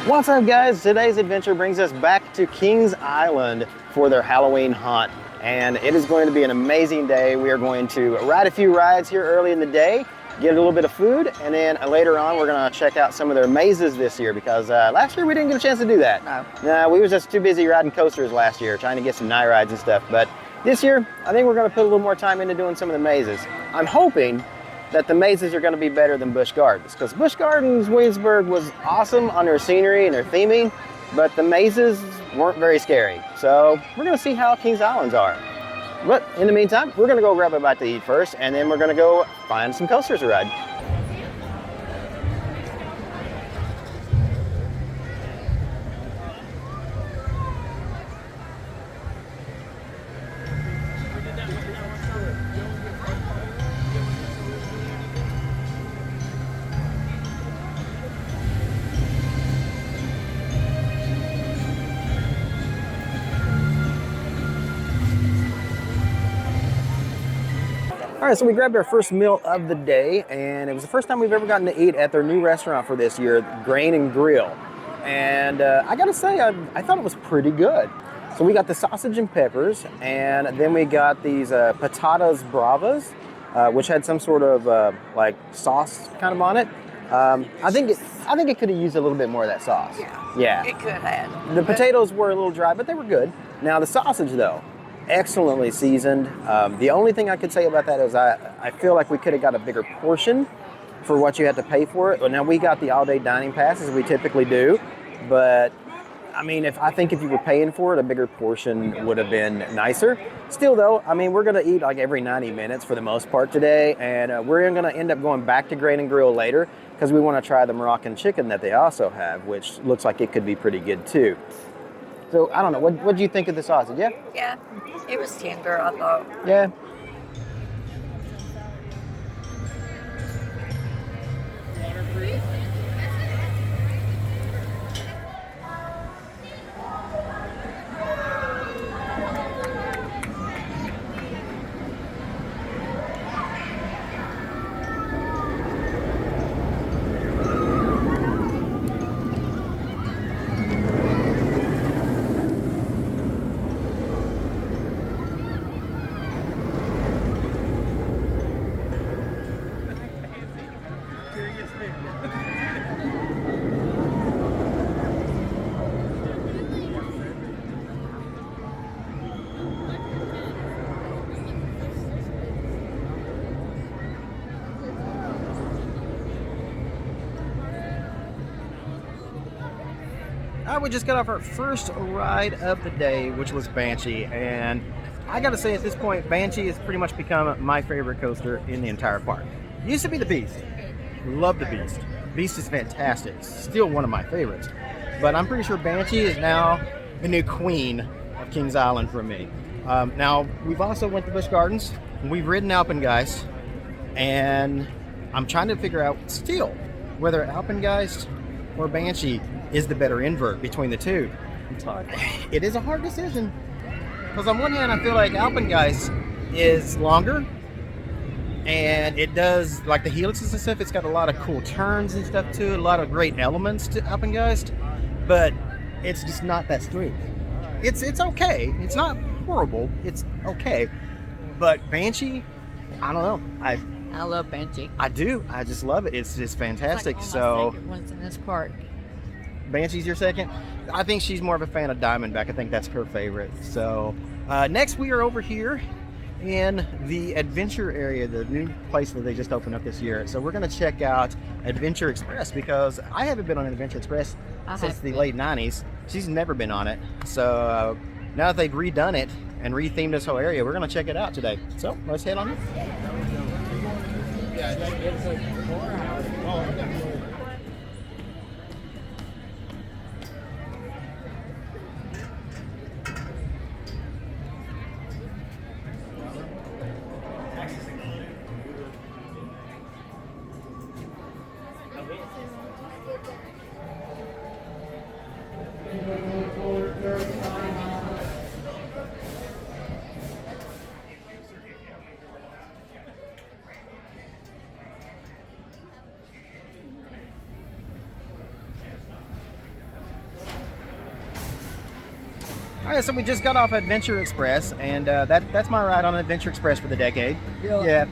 What's up, guys? Today's adventure brings us back to Kings Island for their Halloween haunt, and it is going to be an amazing day. We are going to ride a few rides here early in the day, get a little bit of food, and then later on we're going to check out some of their mazes this year because last year we didn't get a chance to do that. No, we was just too busy riding coasters last year, trying to get some night rides and stuff. But this year, I think we're going to put a little more time into doing some of the mazes. I'm hoping that the mazes are going to be better than Busch Gardens, because Busch Gardens Williamsburg was awesome on their scenery and their theming, but the mazes weren't very scary. So we're going to see how Kings Islands are. But in the meantime, we're going to go grab a bite to eat first, and then we're going to go find some coasters to ride. All right, so we grabbed our first meal of the day, and it was the first time we've ever gotten to eat at their new restaurant for this year, Grain and Grill. And I gotta say, I thought it was pretty good. So we got the sausage and peppers, and then we got these patatas bravas, which had some sort of like sauce kind of on it. I think it could have used a little bit more of that sauce. Yeah. It could have. The potatoes were a little dry, but they were good. Now the sausage, though, excellently seasoned. The only thing I could say about that is I feel like we could have got a bigger portion for what you had to pay for it. But now we got the all-day dining pass, as we typically do. But I mean, I think if you were paying for it, a bigger portion would have been nicer. Still, though, I mean, we're going to eat like every 90 minutes for the most part today, and we're going to end up going back to Grain and Grill later because we want to try the Moroccan chicken that they also have, which looks like it could be pretty good too. So, I don't know, what do you think of the sausage? Yeah? Yeah, it was tender, I thought. Yeah. We just got off our first ride of the day, which was Banshee, and I gotta say at this point, Banshee has pretty much become my favorite coaster in the entire park. It used to be the Beast. Love the Beast. Beast is fantastic. Still one of my favorites. But I'm pretty sure Banshee is now the new queen of Kings Island for me. Now, we've also went to Busch Gardens, and we've ridden Alpengeist, and I'm trying to figure out still whether Alpengeist or Banshee is the better invert between the two. It's hard. It is a hard decision. Because on one hand, I feel like Alpengeist is longer, and it does, like the helixes and stuff, it's got a lot of cool turns and stuff to it, a lot of great elements to Alpengeist, but it's just not that smooth. It's okay. It's not horrible. It's okay. But Banshee, I don't know. I love Banshee. I do. I just love it. It's just fantastic. It's like one of my favorite ones in this park. Banshee's your second? I think she's more of a fan of Diamondback. I think that's her favorite. So next we are over here in the adventure area, the new place that they just opened up this year. So we're going to check out Adventure Express because I haven't been on an Adventure Express since the late 90s. She's never been on it. So now that they've redone it and rethemed this whole area, we're going to check it out today. So let's head on in. All right, so we just got off Adventure Express, and that's my ride on Adventure Express for the decade. Really? Yeah.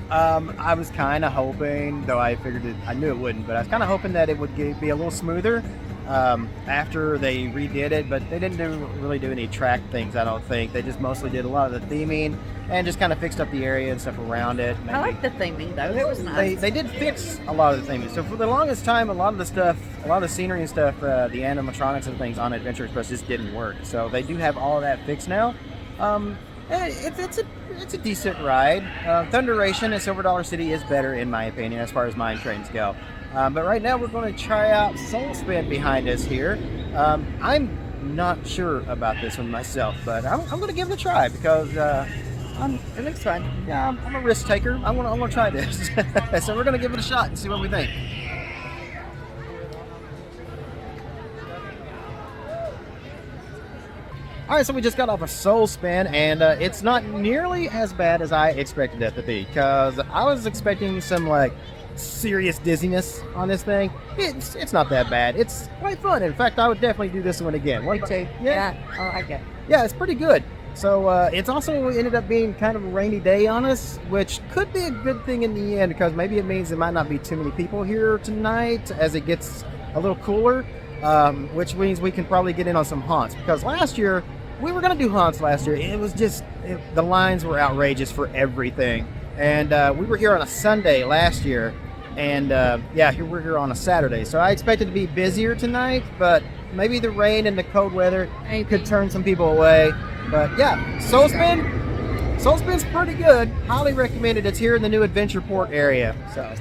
I was kind of hoping, though I figured I knew it wouldn't, but I was kind of hoping that it would be a little smoother after they redid it, but they didn't really do any track things, I don't think. They just mostly did a lot of the theming and just kind of fixed up the area and stuff around it. I like the theming though. It was nice. They did fix a lot of the theming. So for the longest time, a lot of the scenery and stuff, the animatronics and things on Adventure Express just didn't work. So they do have all of that fixed now. It's a decent ride. Thunderation at Silver Dollar City is better in my opinion as far as mine trains go. But right now we're going to try out Soul Spin behind us here. I'm not sure about this one myself, but I'm going to give it a try because it looks fun. yeah, I'm a risk taker. I want to try this. So we're going to give it a shot and see what we think. All right, so we just got off a Soul Spin, and it's not nearly as bad as I expected it to be, because I was expecting some, like, serious dizziness on this thing. It's not that bad. It's quite fun. In fact, I would definitely do this one again. Me too. Yeah, I like it. Yeah, it's pretty good. So it's also ended up being kind of a rainy day on us, which could be a good thing in the end, because maybe it means there might not be too many people here tonight as it gets a little cooler, which means we can probably get in on some haunts, because last year we were going to do haunts last year. It was just the lines were outrageous for everything, and we were here on a Sunday last year, and we're here on a Saturday, so I expected to be busier tonight, but maybe the rain and the cold weather could turn some people away. But yeah, Soul Spin's pretty good. Highly recommended. It's here in the new Adventure Port area. So.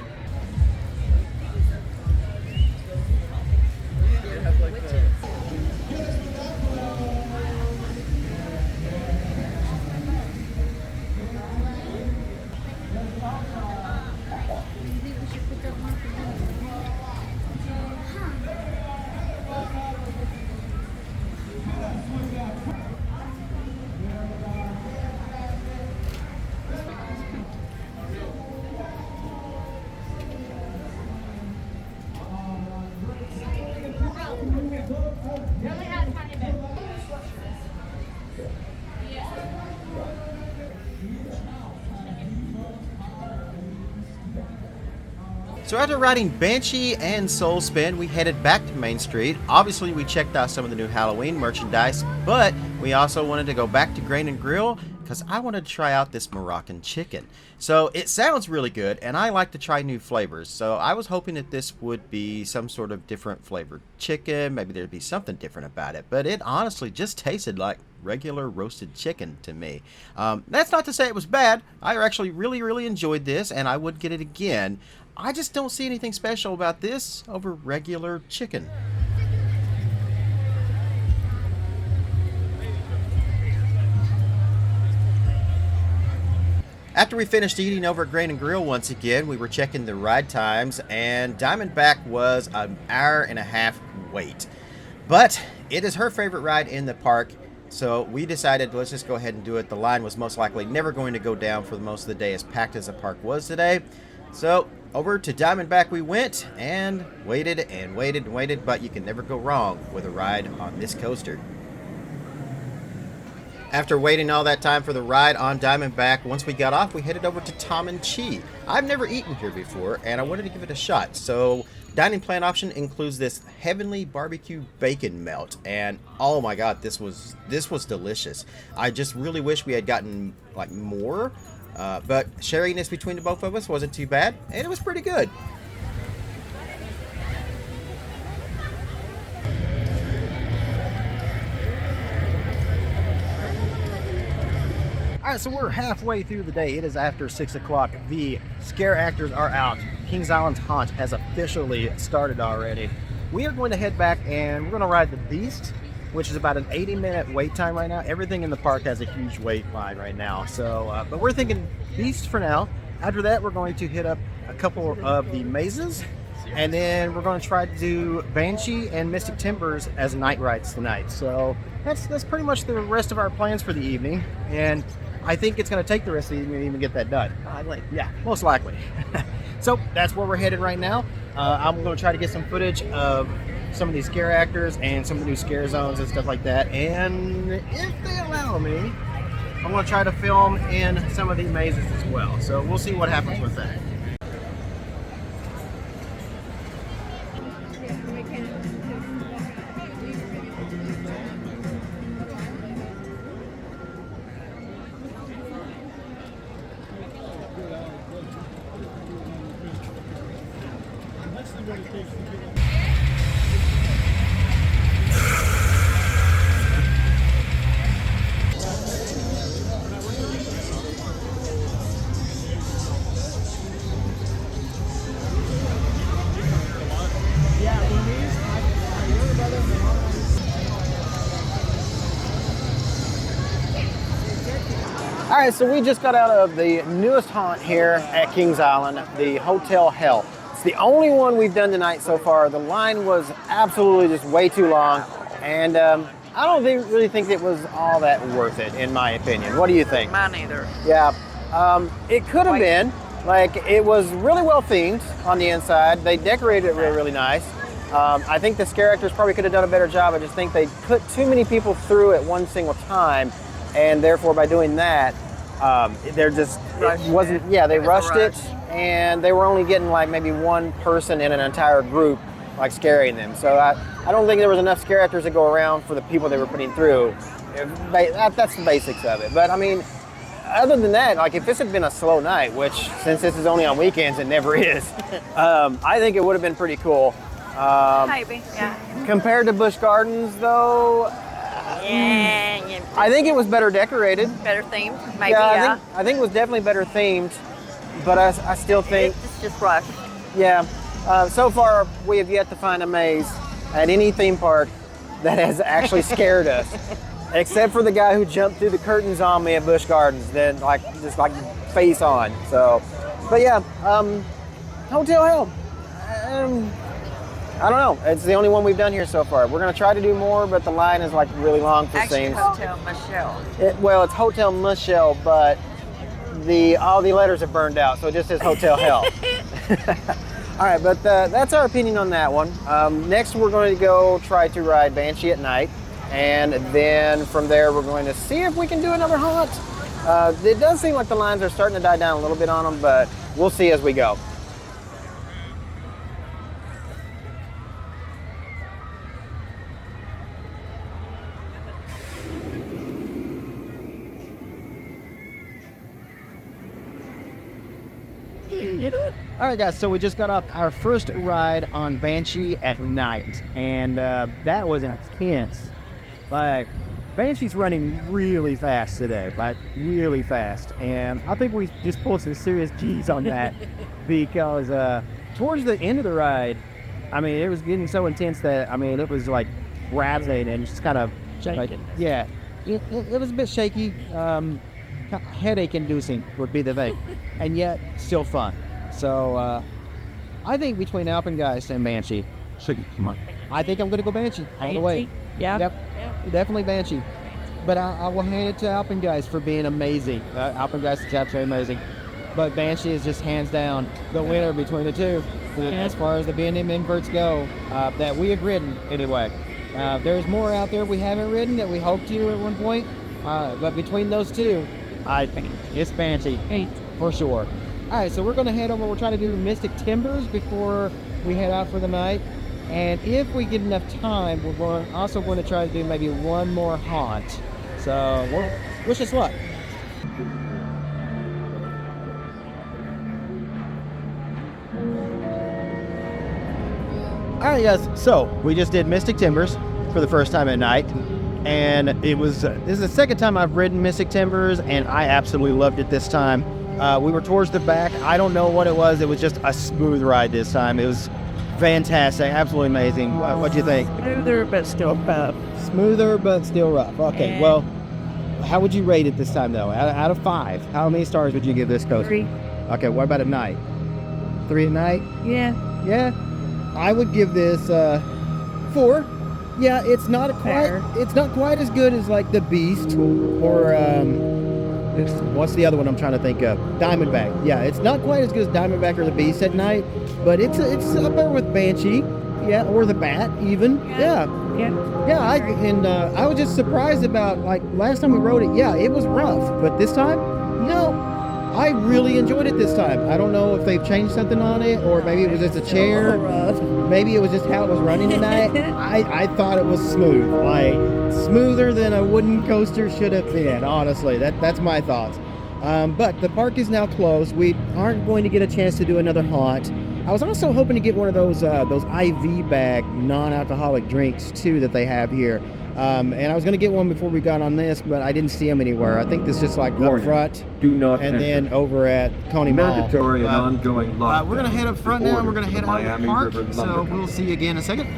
So after riding Banshee and Soul Spin, we headed back to Main Street. Obviously, we checked out some of the new Halloween merchandise, but we also wanted to go back to Grain and Grill because I wanted to try out this Moroccan chicken. So it sounds really good, and I like to try new flavors. So I was hoping that this would be some sort of different flavored chicken. Maybe there'd be something different about it, but it honestly just tasted like regular roasted chicken to me. That's not to say it was bad. I actually really enjoyed this, and I would get it again. I just don't see anything special about this over regular chicken. After we finished eating over at Grain and Grill once again, we were checking the ride times, and Diamondback was an hour-and-a-half wait. But it is her favorite ride in the park, so we decided let's just go ahead and do it. The line was most likely never going to go down for most of the day, as packed as the park was today. So over to Diamondback we went and waited and waited and waited, but you can never go wrong with a ride on this coaster. After waiting all that time for the ride on Diamondback, once we got off, we headed over to Tom and Chi. I've never eaten here before, and I wanted to give it a shot. So, dining plan option includes this heavenly barbecue bacon melt, and oh my god, this was delicious. I just really wish we had gotten like more, but sharing this between the both of us wasn't too bad, and it was pretty good. Alright, so we're halfway through the day. It is after 6 o'clock. The scare actors are out. Kings Island's haunt has officially started already. We are going to head back and we're going to ride the Beast, which is about an 80-minute wait time right now. Everything in the park has a huge wait line right now. So, but we're thinking Beast for now. After that, we're going to hit up a couple of the mazes, and then we're going to try to do Banshee and Mystic Timbers as night rides tonight. So that's pretty much the rest of our plans for the evening, and I think it's going to take the rest of the evening to even get that done. Probably. Yeah, most likely. So that's where we're headed right now. I'm going to try to get some footage of some of these scare actors and some of the new scare zones and stuff like that. And if they allow me, I'm going to try to film in some of the mazes as well. So we'll see what happens with that. All right, so we just got out of the newest haunt here at Kings Island, the Hotel Hell. It's the only one we've done tonight so far. The line was absolutely just way too long, and I don't really think it was all that worth it, in my opinion. What do you think? Mine either. Yeah, it could have been. Like, it was really well themed on the inside. They decorated it really, really nice. I think the scare actors probably could have done a better job. I just think they put too many people through at one single time, and therefore by doing that, they're just, it wasn't, yeah, they rushed it, and they were only getting like maybe one person in an entire group like scaring them. So I don't think there was enough scare actors to go around for the people they were putting through. That's the basics of it. But I mean, other than that, like if this had been a slow night, which since this is only on weekends, it never is, I think it would have been pretty cool. Maybe, yeah. Compared to Busch Gardens, though, Yeah. I think it was better decorated. Better themed, maybe, Yeah, I think it was definitely better themed, but I still think... It's just rushed. Yeah. So far, we have yet to find a maze at any theme park that has actually scared us, except for the guy who jumped through the curtains on me at Busch Gardens, then just face on. So, but yeah, Hotel Hell. I don't know. It's the only one we've done here so far. We're gonna try to do more, but the line is like really long for Actually, scenes. Hotel Michelle. Well, it's Hotel Michelle, but all the letters have burned out, so it just says Hotel Hell. All right, but that's our opinion on that one. Next, we're going to go try to ride Banshee at night, and then from there, we're going to see if we can do another haunt. It does seem like the lines are starting to die down a little bit on them, but we'll see as we go. All right, guys, so we just got off our first ride on Banshee at night, and that was intense. Like, Banshee's running really fast today, like really fast, and I think we just pulled some serious G's on that because towards the end of the ride, I mean, it was getting so intense that, I mean, it was like rattling and just kind of shaking. Like, yeah, it was a bit shaky. Headache inducing would be the thing, and yet still fun. So I think between Alpengeist and Banshee, I think I'm going to go Banshee all the way. Yeah. Yep. Definitely Banshee. But I will hand it to Alpengeist for being amazing. Alpengeist is absolutely amazing. But Banshee is just hands down the winner between the two as far as the B&M inverts go that we have ridden anyway. There's more out there we haven't ridden that we hope to at one point. But between those two, I think it's Banshee for sure. All right, so we're going to head over. We're trying to do Mystic Timbers before we head out for the night. And if we get enough time, we're also going to try to do maybe one more haunt. So wish us luck. All right, guys. So we just did Mystic Timbers for the first time at night. And this is the second time I've ridden Mystic Timbers, and I absolutely loved it this time. We were towards the back. I don't know what it was. It was just a smooth ride this time. It was fantastic, absolutely amazing. What'd you think? Smoother but still rough. Smoother but still rough. Okay, well, how would you rate it this time though? Out of 5, how many stars would you give this coaster? 3. Okay, what about at night? 3 at night? Yeah. Yeah, I would give this 4. Yeah, it's not quite as good as like the Beast or What's the other one I'm trying to think of? Diamondback. Yeah, it's not quite as good as Diamondback or the Beast at night, but it's up there with Banshee. Yeah, or the Bat even. Yeah. I was just surprised about, like, last time we rode it. Yeah, it was rough, but this time, no. I really enjoyed it this time. I don't know if they've changed something on it, or maybe it was just a chair. Maybe it was just how it was running tonight. I thought it was smooth, like smoother than a wooden coaster should have been. Honestly, that's my thoughts. But the park is now closed. We aren't going to get a chance to do another haunt. I was also hoping to get one of those IV bag non-alcoholic drinks too that they have here. And I was going to get one before we got on this, but I didn't see them anywhere. I think this is just like up front, do not and enter. then over at Coney Mall. Mandatory and ongoing lockdown. We're going to head up front now, and we're going to head out of the Miami park. River So Lumber we'll see you again in a second.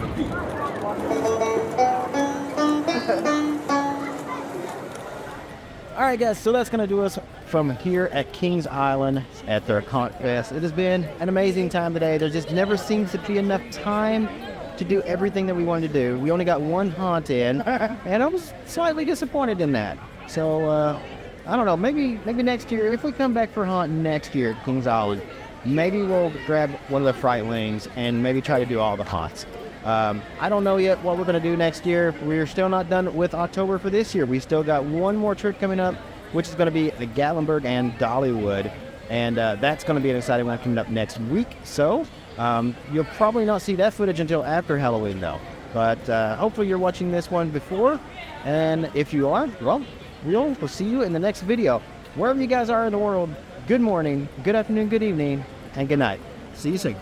All right, guys, so that's going to do us from here at Kings Island at their Haunt Fest. It has been an amazing time today. There just never seems to be enough time to do everything that we wanted to do. We only got one haunt in, and I was slightly disappointed in that. So, I don't know, maybe next year, if we come back for haunt next year at Kings Island, maybe we'll grab one of the Fright Wings and maybe try to do all the haunts. I don't know yet what we're going to do next year. We're still not done with October for this year. We still got one more trip coming up, which is going to be the Gatlinburg and Dollywood. And that's going to be an exciting one coming up next week. So you'll probably not see that footage until after Halloween, though. But hopefully you're watching this one before. And if you are, well, we'll see you in the next video. Wherever you guys are in the world, good morning, good afternoon, good evening, and good night. See you soon.